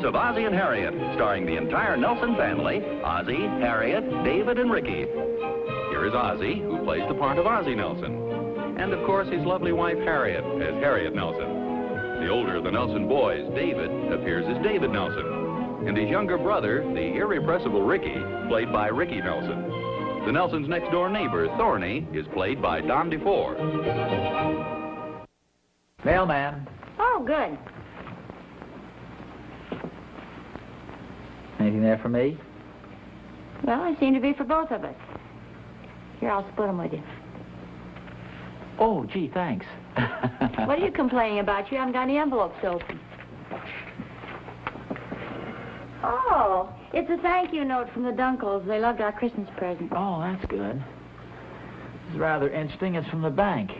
of Ozzie and Harriet, starring the entire Nelson family, Ozzie, Harriet, David, and Ricky. Here is Ozzie, who plays the part of Ozzie Nelson. And, of course, his lovely wife, Harriet, as Harriet Nelson. The older of the Nelson boys, David, appears as David Nelson. And his younger brother, the irrepressible Ricky, played by Ricky Nelson. The Nelsons' next-door neighbor, Thorny, is played by Don DeFore. Mailman. Oh, good. Anything there for me? Well, they seem to be for both of us. Here, I'll split them with you. Oh, gee, thanks. What are you complaining about? You haven't got any envelopes open. Oh, it's a thank you note from the Dunkles. They loved our Christmas present. Oh, that's good. It's rather interesting. It's from the bank.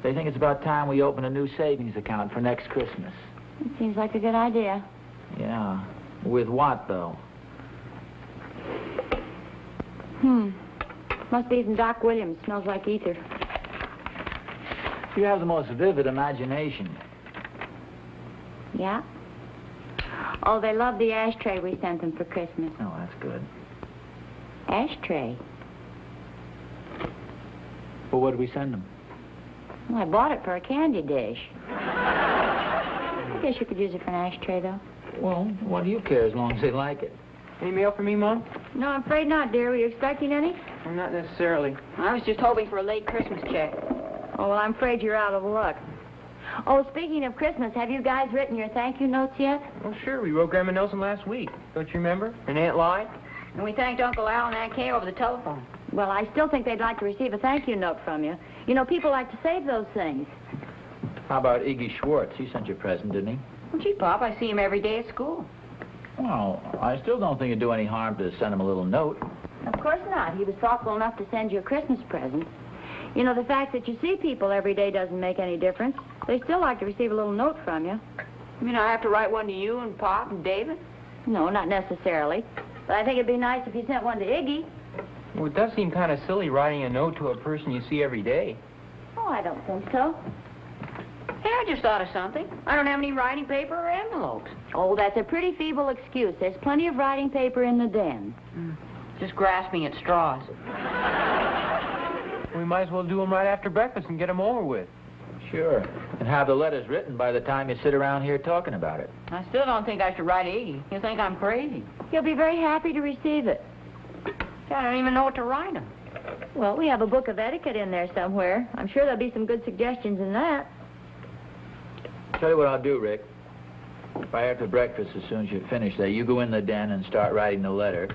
They think it's about time we open a new savings account for next Christmas. It seems like a good idea. Yeah. With what, though? Must be from Doc Williams. Smells like ether. You have the most vivid imagination. Yeah? Oh, they love the ashtray we sent them for Christmas. Oh, that's good. Ashtray? Well, what did we send them? Well, I bought it for a candy dish. I guess you could use it for an ashtray, though. Well, what do you care as long as they like it? Any mail for me, Mom? No, I'm afraid not, dear. Were you expecting any? Well, not necessarily. I was just hoping for a late Christmas check. Oh, well, I'm afraid you're out of luck. Oh, speaking of Christmas, have you guys written your thank you notes yet? Well, sure. We wrote Grandma Nelson last week. Don't you remember? And Aunt Lyde. And we thanked Uncle Al and Aunt Kay over the telephone. Well, I still think they'd like to receive a thank you note from you. You know, people like to save those things. How about Iggy Schwartz? He sent you a present, didn't he? Well, gee, Pop, I see him every day at school. Well, I still don't think it'd do any harm to send him a little note. Of course not. He was thoughtful enough to send you a Christmas present. You know, the fact that you see people every day doesn't make any difference. They still like to receive a little note from you. You mean I have to write one to you and Pop and David? No, not necessarily. But I think it'd be nice if you sent one to Iggy. Well, it does seem kind of silly writing a note to a person you see every day. Oh, I don't think so. Hey, I just thought of something. I don't have any writing paper or envelopes. Oh, that's a pretty feeble excuse. There's plenty of writing paper in the den. Just grasping at straws. We might as well do them right after breakfast and get them over with. Sure. And have the letters written by the time you sit around here talking about it. I still don't think I should write Iggy. He'll think I'm crazy. He'll be very happy to receive it. I don't even know what to write him. Well, we have a book of etiquette in there somewhere. I'm sure there'll be some good suggestions in that. Tell you what I'll do, Rick. Right after breakfast, as soon as you finish there, you go in the den and start writing the letter.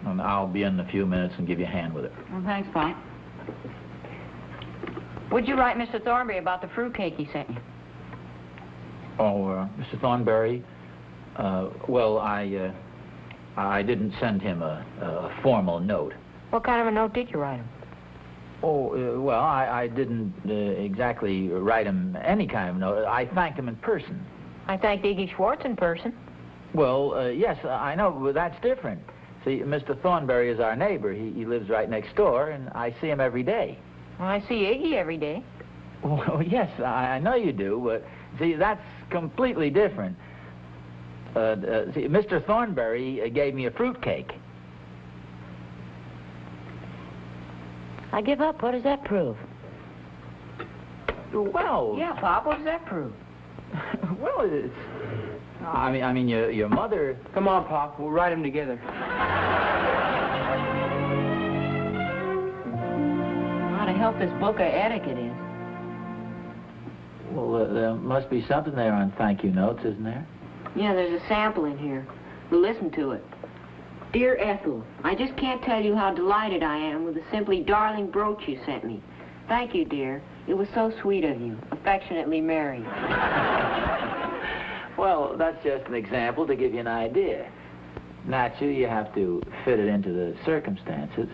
And I'll be in a few minutes and give you a hand with it. Well, thanks, Pop. What'd you write Mr. Thornberry about the fruitcake he sent you? Oh, Mr. Thornberry? Well, I didn't send him a formal note. What kind of a note did you write him? Oh, well, I didn't exactly write him any kind of note. I thanked him in person. I thanked Iggy Schwartz in person. Well, yes, I know, but that's different. See, Mr. Thornberry is our neighbor. He lives right next door, and I see him every day. Well, I see Iggy every day. Well, yes, I know you do, but, see, that's completely different. See, Mr. Thornberry gave me a fruitcake. I give up. What does that prove? Well... Yeah, Pop, what does that prove? Well, it's... I mean, your mother... Come on, Pop. We'll write them together. How to help this book of etiquette is. Well, there must be something there on thank you notes, isn't there? Yeah, there's a sample in here. We'll listen to it. Dear Ethel, I just can't tell you how delighted I am with the simply darling brooch you sent me. Thank you, dear. It was so sweet of you. Affectionately, Mary. Well, that's just an example to give you an idea. Naturally, you have to fit it into the circumstances.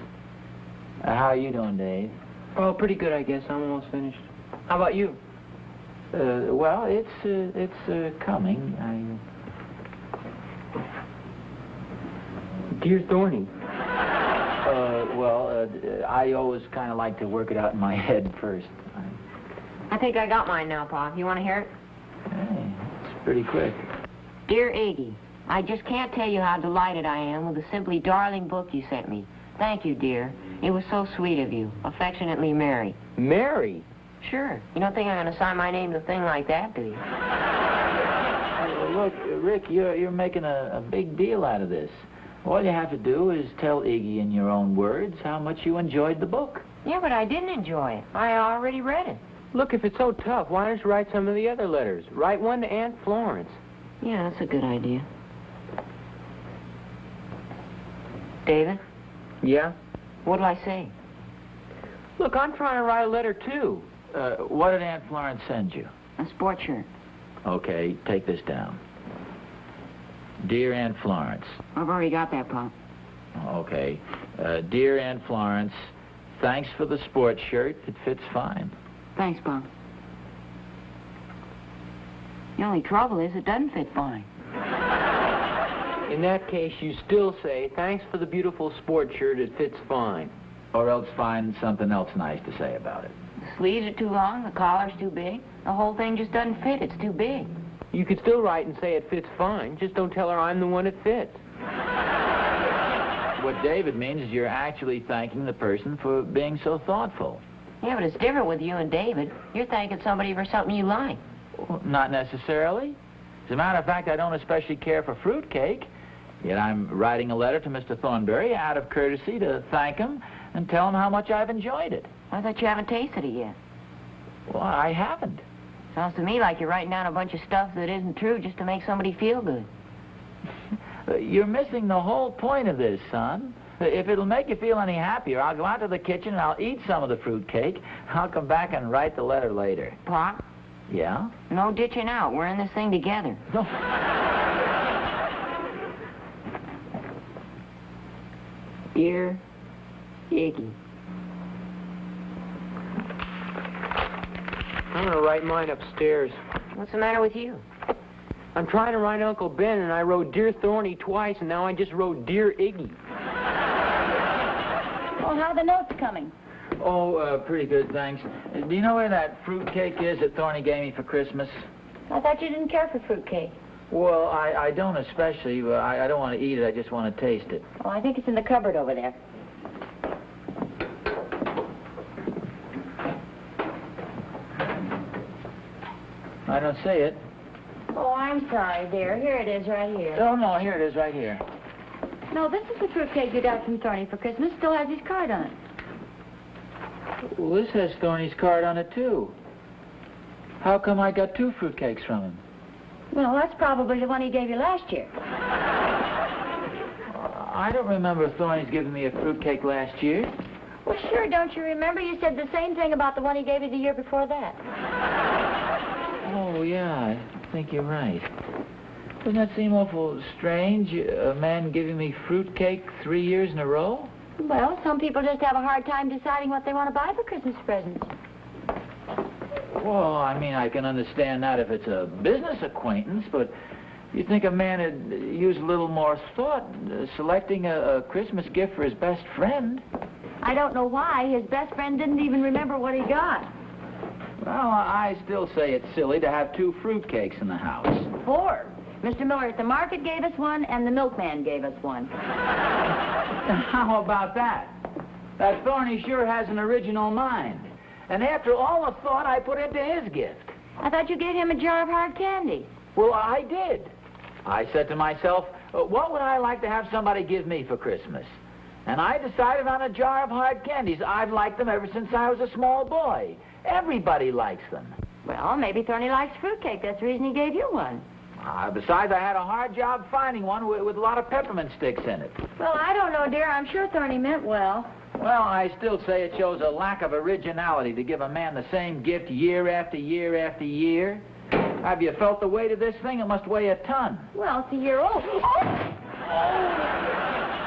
How are you doing, Dave? Oh, pretty good, I guess. I'm almost finished. How about you? Well, it's coming. Dear Thorny. Well, I always kind of like to work it out in my head first. I think I got mine now, Pop. You want to hear it? Hey, it's pretty quick. Dear Iggy, I just can't tell you how delighted I am with the simply darling book you sent me. Thank you, dear. It was so sweet of you. Affectionately, Mary. Mary? Sure. You don't think I'm going to sign my name to a thing like that, do you? Look, Rick, you're making a big deal out of this. All you have to do is tell Iggy in your own words how much you enjoyed the book. Yeah, but I didn't enjoy it. I already read it. Look, if it's so tough, why don't you write some of the other letters? Write one to Aunt Florence. Yeah, that's a good idea. David, Yeah? what'll I say? Look, I'm trying to write a letter, too. What did Aunt Florence send you? A sports shirt. Okay, take this down. Dear Aunt Florence. I've already got that, Pop. Okay. Dear Aunt Florence, thanks for the sports shirt. It fits fine. Thanks, Pop. The only trouble is it doesn't fit fine. In that case, you still say, thanks for the beautiful sport shirt, it fits fine. Or else find something else nice to say about it. The sleeves are too long, the collar's too big. The whole thing just doesn't fit. It's too big. You could still write and say it fits fine. Just don't tell her I'm the one it fits. What David means is you're actually thanking the person for being so thoughtful. Yeah, but it's different with you and David. You're thanking somebody for something you like. Well, not necessarily. As a matter of fact, I don't especially care for fruitcake. Yet I'm writing a letter to Mr. Thornberry out of courtesy to thank him and tell him how much I've enjoyed it. I thought you haven't tasted it yet. Well, I haven't. Sounds to me like you're writing down a bunch of stuff that isn't true just to make somebody feel good. You're missing the whole point of this, son. If it'll make you feel any happier, I'll go out to the kitchen and I'll eat some of the fruitcake. I'll come back and write the letter later. Pop, Yeah? no ditching out. We're in this thing together. No. Dear Iggy. I'm going to write mine upstairs. What's the matter with you? I'm trying to write Uncle Ben, and I wrote Dear Thorny twice, and now I just wrote Dear Iggy. Well, how are the notes coming? Oh, pretty good, thanks. Do you know where that fruitcake is that Thorny gave me for Christmas? I thought you didn't care for fruitcake. Well, I don't especially. I don't want to eat it. I just want to taste it. Oh, I think it's in the cupboard over there. I don't see it. Oh, I'm sorry, dear. Here it is right here. Oh, no, here it is right here. No, this is the fruitcake you got from Thorny for Christmas. Still has his card on it. Well, this has Thorny's card on it, too. How come I got 2 fruitcakes from him? Well, that's probably the one he gave you last year. I don't remember Thorny's giving me a fruitcake last year. Well, sure, don't you remember? You said the same thing about the one he gave you the year before that. Oh, yeah, I think you're right. Doesn't that seem awful strange, a man giving me fruitcake 3 years in a row? Well, some people just have a hard time deciding what they want to buy for Christmas presents. Well, I mean, I can understand that if it's a business acquaintance, but you'd think a man would use a little more thought selecting a Christmas gift for his best friend. I don't know why. His best friend didn't even remember what he got. Well, I still say it's silly to have 2 fruitcakes in the house. 4. Mr. Miller at the market gave us one, and the milkman gave us one. How about that? That Thorny sure has an original mind. And after all the thought I put into his gift. I thought you gave him a jar of hard candy. Well, I did. I said to myself, what would I like to have somebody give me for Christmas? And I decided on a jar of hard candies. I've liked them ever since I was a small boy. Everybody likes them. Well, maybe Thorny likes fruitcake. That's the reason he gave you one. Besides, I had a hard job finding one with a lot of peppermint sticks in it. Well, I don't know, dear. I'm sure Thorny meant well. Well, I still say it shows a lack of originality to give a man the same gift year after year after year. Have you felt the weight of this thing? It must weigh a ton. Well, it's a year old. Oh,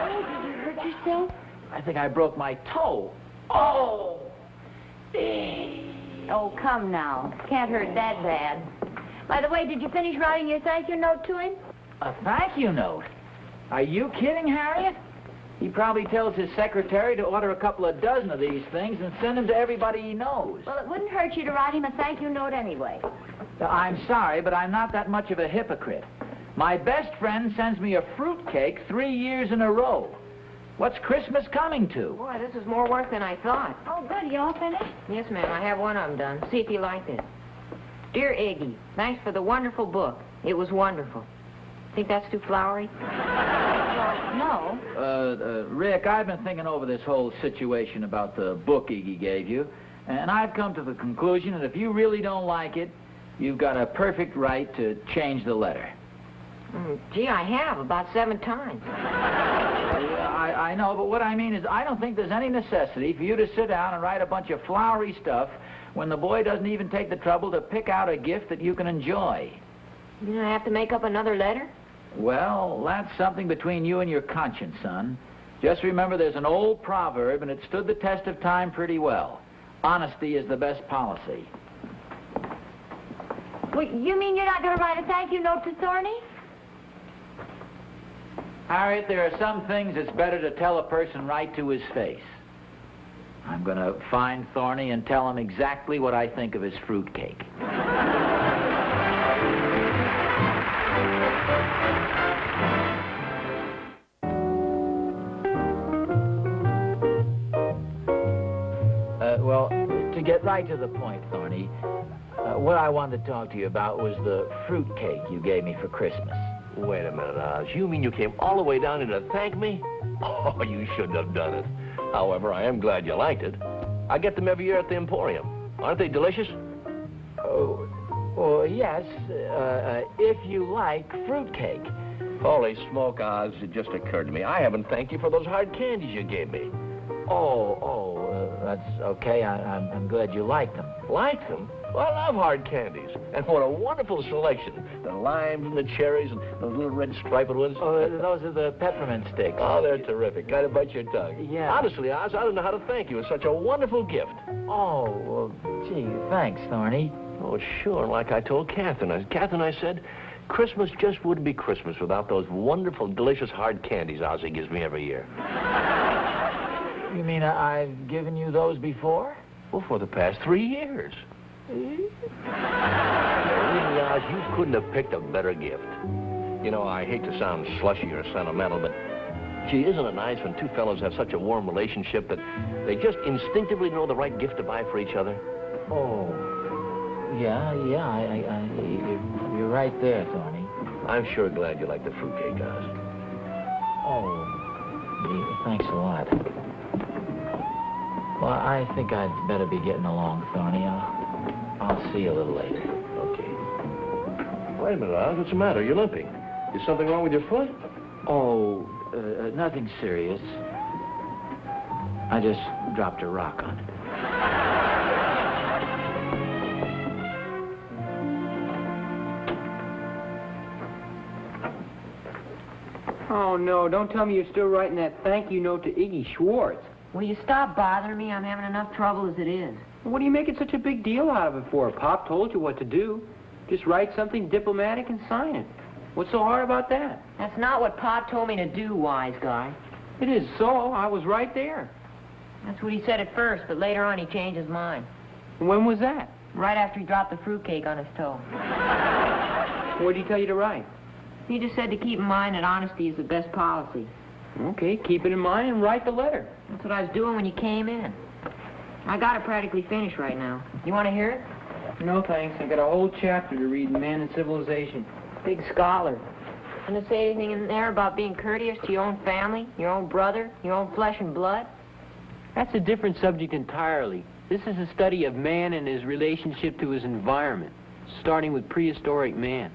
did you hurt yourself? I think I broke my toe. Oh! Oh, come now. Can't hurt that bad. By the way, did you finish writing your thank you note to him? A thank you note? Are you kidding, Harriet? He probably tells his secretary to order a couple of dozen of these things and send them to everybody he knows. Well, it wouldn't hurt you to write him a thank you note anyway. I'm sorry, but I'm not that much of a hypocrite. My best friend sends me a fruitcake 3 years in a row. What's Christmas coming to? Boy, this is more work than I thought. Oh, good. You all finished? Yes, ma'am. I have one of them done. See if you liked it. Dear Iggy, thanks for the wonderful book. It was wonderful. Think that's too flowery? No. Rick, I've been thinking over this whole situation about the book Iggy gave you, and I've come to the conclusion that if you really don't like it, you've got a perfect right to change the letter. Gee, I have, about 7 times. I know, but what I mean is I don't think there's any necessity for you to sit down and write a bunch of flowery stuff when the boy doesn't even take the trouble to pick out a gift that you can enjoy. You know, I have to make up another letter? Well, that's something between you and your conscience, son. Just remember there's an old proverb, and it stood the test of time pretty well. Honesty is the best policy. Well, you mean you're not going to write a thank you note to Thorny? Harriet, there are some things it's better to tell a person right to his face. I'm going to find Thorny and tell him exactly what I think of his fruitcake. Well, to get right to the point, Thorny, what I wanted to talk to you about was the fruitcake you gave me for Christmas. Wait a minute, Oz. You mean you came all the way down here to thank me? Oh, you shouldn't have done it. However, I am glad you liked it. I get them every year at the Emporium. Aren't they delicious? Oh, well, yes, if you like fruitcake. Holy smoke, Oz, it just occurred to me. I haven't thanked you for those hard candies you gave me. That's okay. I'm glad you liked them. Like them? Well, I love hard candies. And what a wonderful selection. The limes and the cherries and those little red striped ones. Oh, those are the peppermint sticks. Oh, they're terrific. Kind of bite your tongue. Yeah. Honestly, Oz, I don't know how to thank you. It's such a wonderful gift. Oh, well, gee, thanks, Thorny. Oh, sure. Like I told Catherine. I said, Christmas just wouldn't be Christmas without those wonderful, delicious hard candies Ozzy gives me every year. You mean I've given you those before? Well, for the past 3 years. Really, Oz, you couldn't have picked a better gift. You know, I hate to sound slushy or sentimental, but gee, isn't it nice when two fellows have such a warm relationship that they just instinctively know the right gift to buy for each other? Oh, yeah, you're right there, Thorny. I'm sure glad you like the fruitcake, Oz. Oh, gee, thanks a lot. Well, I think I'd better be getting along, Thorny. I'll see you a little later. Okay. Wait a minute, Oz. What's the matter? You're limping. Is something wrong with your foot? Oh, nothing serious. I just dropped a rock on it. Oh, no, don't tell me you're still writing that thank you note to Iggy Schwartz. Will you stop bothering me? I'm having enough trouble as it is. What are you making such a big deal out of it for? Pop told you what to do. Just write something diplomatic and sign it. What's so hard about that? That's not what Pop told me to do, wise guy. It is so. I was right there. That's what he said at first, but later on he changed his mind. When was that? Right after he dropped the fruitcake on his toe. What did he tell you to write? He just said to keep in mind that honesty is the best policy. Okay, keep it in mind and write the letter. That's what I was doing when you came in. I got it practically finished right now. You want to hear it? No, thanks. I got a whole chapter to read in Man and Civilization. Big scholar. Doesn't it say anything in there about being courteous to your own family, your own brother, your own flesh and blood? That's a different subject entirely. This is a study of man and his relationship to his environment, starting with prehistoric man.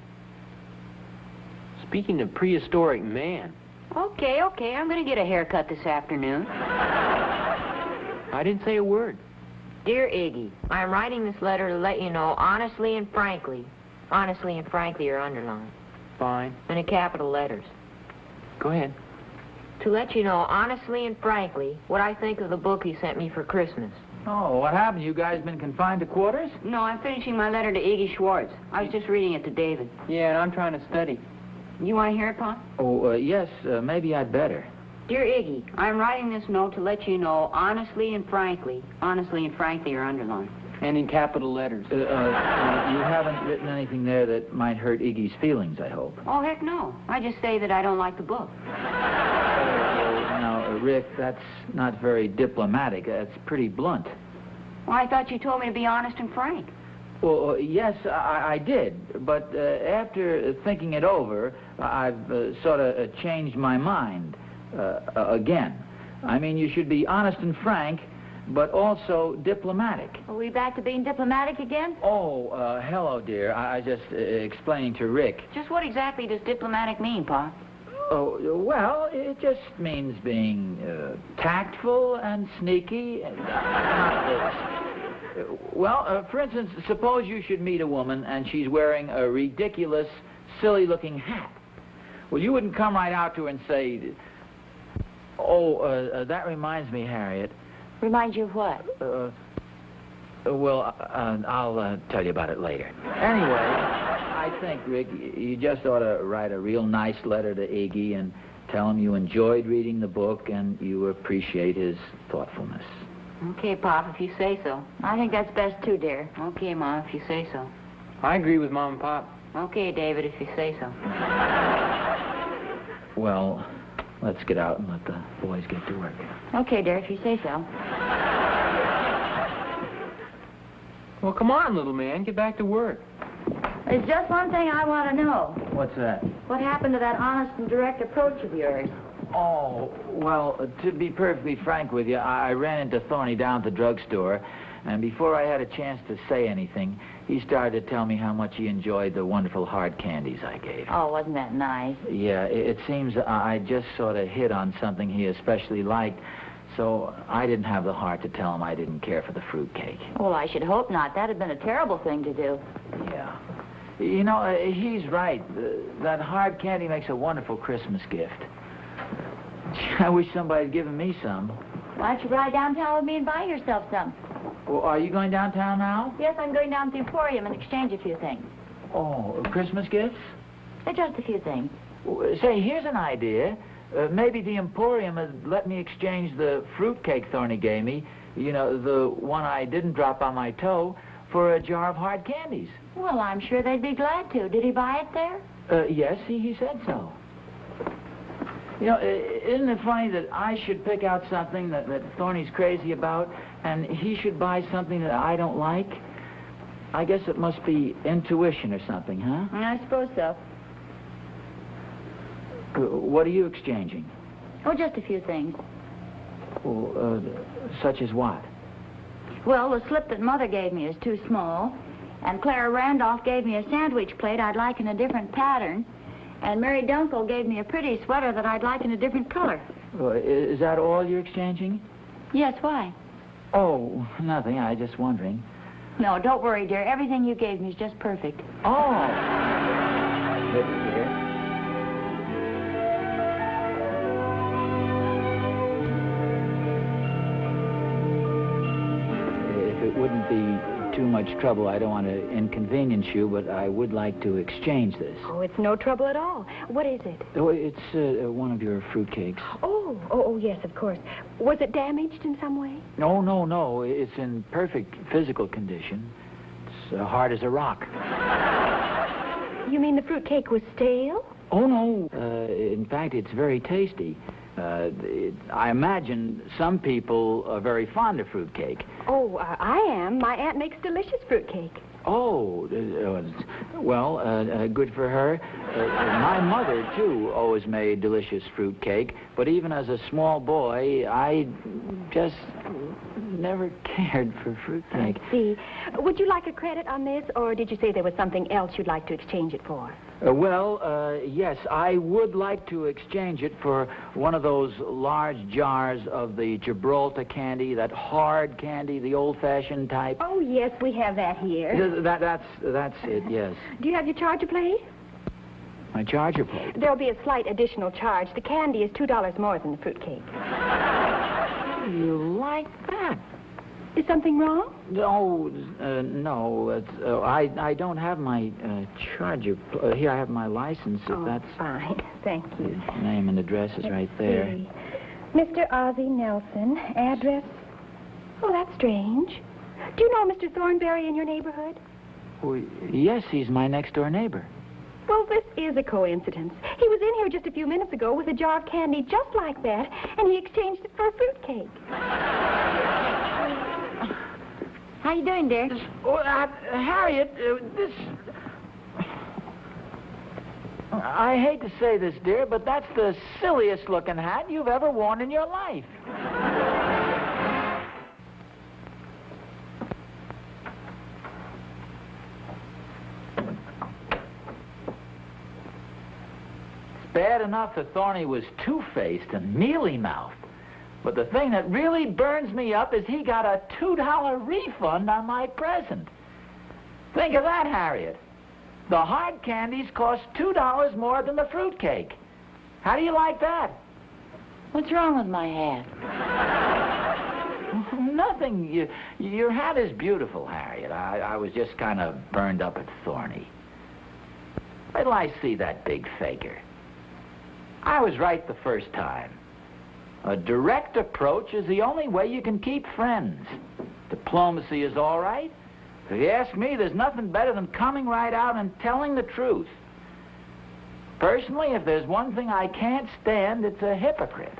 Speaking of prehistoric man... Okay, I'm going to get a haircut this afternoon. I didn't say a word. Dear Iggy, I'm writing this letter to let you know honestly and frankly are underlined. Fine. And in capital letters. Go ahead. To let you know honestly and frankly what I think of the book you sent me for Christmas. Oh, what happened? You guys been confined to quarters? No, I'm finishing my letter to Iggy Schwartz. I was just reading it to David. Yeah, and I'm trying to study. You want to hear it, Pop? Oh, yes, maybe I'd better. Dear Iggy, I'm writing this note to let you know honestly and frankly are underlined. And in capital letters. You haven't written anything there that might hurt Iggy's feelings, I hope. Oh, heck no. I just say that I don't like the book. Now, Rick, that's not very diplomatic. That's pretty blunt. Well, I thought you told me to be honest and frank. Well, yes, I did. But after thinking it over, I've sort of changed my mind again. I mean, you should be honest and frank, but also diplomatic. Are we back to being diplomatic again? Oh, hello, dear. I just explaining to Rick. Just what exactly does diplomatic mean, Pa? Oh, well, it just means being tactful and sneaky. Well, for instance, suppose you should meet a woman and she's wearing a ridiculous, silly-looking hat. Well, you wouldn't come right out to her and say, oh, that reminds me, Harriet. Remind you of what? Well, I'll tell you about it later. Anyway, I think, Rick, you just ought to write a real nice letter to Iggy and tell him you enjoyed reading the book and you appreciate his thoughtfulness. Okay, Pop, if you say so. I think that's best, too, dear. Okay, Mom, if you say so. I agree with Mom and Pop. Okay, David, if you say so. Well, let's get out and let the boys get to work. Okay, dear, if you say so. Well, come on, little man. Get back to work. There's just one thing I want to know. What's that? What happened to that honest and direct approach of yours? Oh, well, to be perfectly frank with you, I ran into Thorny down at the drugstore, and before I had a chance to say anything, he started to tell me how much he enjoyed the wonderful hard candies I gave him. Oh, wasn't that nice? Yeah, it seems I just sort of hit on something he especially liked, so I didn't have the heart to tell him I didn't care for the fruitcake. Well, I should hope not. That'd have been a terrible thing to do. Yeah. You know, he's right. That hard candy makes a wonderful Christmas gift. I wish somebody had given me some. Why don't you ride downtown with me and buy yourself some? Well, are you going downtown now? Yes, I'm going down to the Emporium and exchange a few things. Oh, Christmas gifts? Just a few things. Say, here's an idea. Maybe the Emporium would let me exchange the fruitcake Thorny gave me, you know, the one I didn't drop on my toe, for a jar of hard candies. Well, I'm sure they'd be glad to. Did he buy it there? Yes, he said so. You know, isn't it funny that I should pick out something that Thorny's crazy about, and he should buy something that I don't like? I guess it must be intuition or something, huh? I suppose so. What are you exchanging? Oh, just a few things. Well, such as what? Well, the slip that Mother gave me is too small, and Clara Randolph gave me a sandwich plate I'd like in a different pattern, and Mary Dunkel gave me a pretty sweater that I'd like in a different color. Is that all you're exchanging? Yes, why? Oh, nothing. I was just wondering. No, don't worry, dear. Everything you gave me is just perfect. Oh. Good, dear. If it wouldn't be too much trouble, I don't want to inconvenience you, but I would like to exchange this. Oh, it's no trouble at all. What is it? Oh, it's one of your fruitcakes. Oh, yes, of course. Was it damaged in some way? No. It's in perfect physical condition. It's hard as a rock. You mean the fruitcake was stale? Oh, no. In fact, it's very tasty. I imagine some people are very fond of fruitcake. Oh, I am. My aunt makes delicious fruitcake. Oh, well, good for her. My mother, too, always made delicious fruitcake, but even as a small boy, I just never cared for fruitcake. I see. Would you like a credit on this, or did you say there was something else you'd like to exchange it for? Yes, I would like to exchange it for one of those large jars of the Gibraltar candy, that hard candy, the old-fashioned type. Oh, yes, we have that here. That's it, yes. Do you have your charger plate? My charger plate? There'll be a slight additional charge. The candy is $2 more than the fruitcake. You like that? Is something wrong? No. I don't have my charger. Here, I have my license. If that's fine. Thank you. Name and address is right there. See. Mr. Ozzie Nelson, address. Oh, that's strange. Do you know Mr. Thornberry in your neighborhood? Well, yes, he's my next-door neighbor. Well, this is a coincidence. He was in here just a few minutes ago with a jar of candy just like that, and he exchanged it for a fruitcake. How you doing, dear? Harriet, this... I hate to say this, dear, but that's the silliest-looking hat you've ever worn in your life. Bad enough that Thorny was two-faced and mealy-mouthed. But the thing that really burns me up is he got a $2 refund on my present. Think of that, Harriet. The hard candies cost $2 more than the fruitcake. How do you like that? What's wrong with my hat? Nothing. Your hat is beautiful, Harriet. I was just kind of burned up at Thorny. Wait till I see that big faker. I was right the first time. A direct approach is the only way you can keep friends. Diplomacy is all right. If you ask me, there's nothing better than coming right out and telling the truth. Personally, if there's one thing I can't stand, it's a hypocrite.